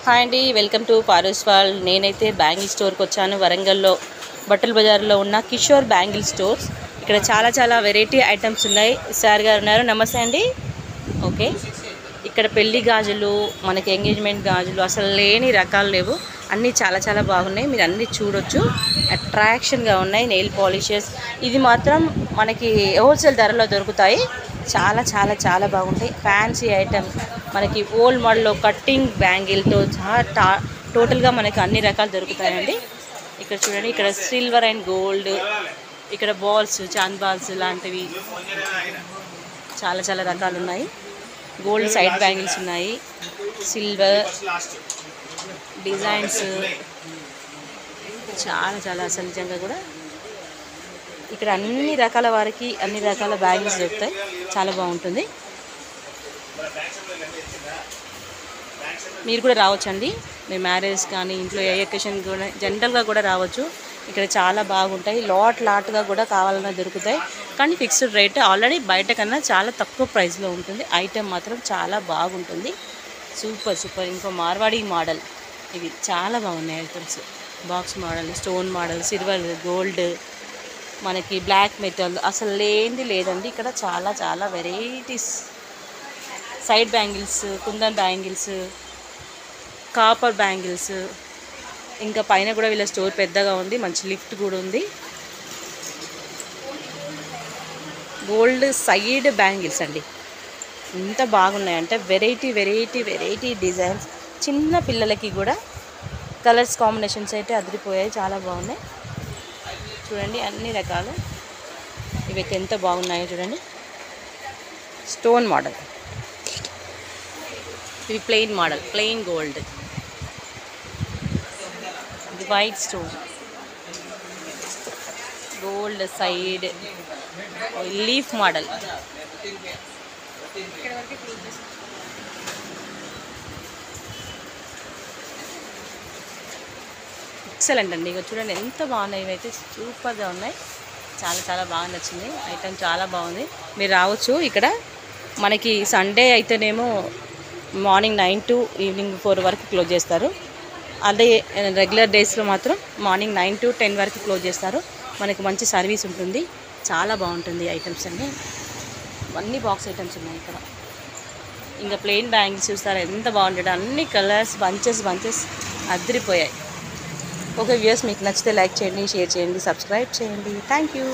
Hi అండి, welcome to పారూస్ world. నేనైతే bangle స్టోర్కి వచ్చాను. వరంగల్లో బట్టల బజార్లో ఉన్న కిషోర్ బ్యాంగిల్ స్టోర్స్. ఇక్కడ చాలా వెరైటీ ఐటమ్స్ ఉన్నాయి. సార్ గారు ఉన్నారు. నమస్తే అండి. ఓకే, ఇక్కడ పెళ్లి గాజులు, మనకి ఎంగేజ్మెంట్ గాజులు అసలు లేని రకాలు లేవు. అన్నీ చాలా బాగున్నాయి. మీరు అన్నీ చూడొచ్చు. అట్రాక్షన్గా ఉన్నాయి. నెయిల్ పాలిషెస్ ఇది మాత్రం మనకి హోల్సేల్ ధరలో దొరుకుతాయి. చాలా బాగుంటాయి. ఫ్యాన్సీ ఐటమ్ మనకి ఓల్డ్ మోడల్లో కట్టింగ్ బ్యాంగిల్తో టోటల్గా మనకి అన్ని రకాలు దొరుకుతాయండి. ఇక్కడ చూడండి, ఇక్కడ సిల్వర్ అండ్ గోల్డ్, ఇక్కడ బాల్స్, చాంద్ బాల్స్ లాంటివి చాలా రకాలు ఉన్నాయి. గోల్డ్ సైడ్ బ్యాంగిల్స్ ఉన్నాయి, సిల్వర్ డిజైన్స్ చాలా అసలు నిజంగా కూడా ఇక్కడ అన్ని రకాల వారికి అన్ని రకాల బ్యాంగిల్స్ దొరుకుతాయి. చాలా బాగుంటుంది. మీరు కూడా రావచ్చండి. మీ మ్యారేజ్ కానీ ఇంట్లో ఏ అకేషన్ కూడా జనరల్గా కూడా రావచ్చు. ఇక్కడ చాలా బాగుంటాయి. లాట్గా కూడా కావాలన్నా దొరుకుతాయి. కానీ ఫిక్స్డ్ రేట్ ఆల్రెడీ బయట కన్నా చాలా తక్కువ ప్రైస్లో ఉంటుంది. ఐటెం మాత్రం చాలా బాగుంటుంది. సూపర్. ఇంకో మార్వాడి మోడల్, ఇవి చాలా బాగున్నాయి items. Box model, stone model, silver, gold, మనకి బ్లాక్ మెటల్ అసలు లేనిది లేదండి. ఇక్కడ చాలా varieties. Side bangles, kundan bangles, copper bangles, ఇంకా పైన కూడా వీళ్ళ స్టోర్ పెద్దగా ఉంది. మంచి లిఫ్ట్ కూడా ఉంది. గోల్డ్ సైడ్ బ్యాంగిల్స్ అండి, ఎంత బాగున్నాయంటే వెరైటీ డిజైన్స్. చిన్న పిల్లలకి కూడా కలర్స్ కాంబినేషన్స్ అయితే అదిరిపోయాయి. చాలా బాగున్నాయి. చూడండి అన్ని రకాలు. ఇవైతే ఎంత బాగున్నాయో చూడండి. స్టోన్ మోడల్, ఇది ప్లెయిన్ మోడల్, ప్లెయిన్ గోల్డ్, ఇది white stone, gold side leaf model. Excellent అండి. ఇక చూడండి ఎంత బాగున్నాయి. ఇవైతే సూపర్గా ఉన్నాయి. చాలా బాగా నచ్చింది. ఐటమ్ చాలా బాగుంది. మీరు రావచ్చు. ఇక్కడ మనకి సండే అయితేనేమో మార్నింగ్ 9 to ఈవినింగ్ 4 వరకు క్లోజ్ చేస్తారు. అదే రెగ్యులర్ డేస్లో మాత్రం మార్నింగ్ 9 to 10 వరకు క్లోజ్ చేస్తారు. మనకి మంచి సర్వీస్ ఉంటుంది. చాలా బాగుంటుంది ఐటమ్స్ అన్నీ. అన్ని బాక్స్ ఐటమ్స్ ఉన్నాయి ఇక్కడ. ఇంకా ప్లెయిన్ బ్యాంగిల్స్ చూస్తారా ఎంత బాగుంటాయి. అన్ని కలర్స్ బంచెస్ అదిరిపోయాయి. ఓకే వ్యూయర్స్, మీకు నచ్చితే లైక్ చేయండి, షేర్ చేయండి, సబ్స్క్రైబ్ చేయండి. Thank you.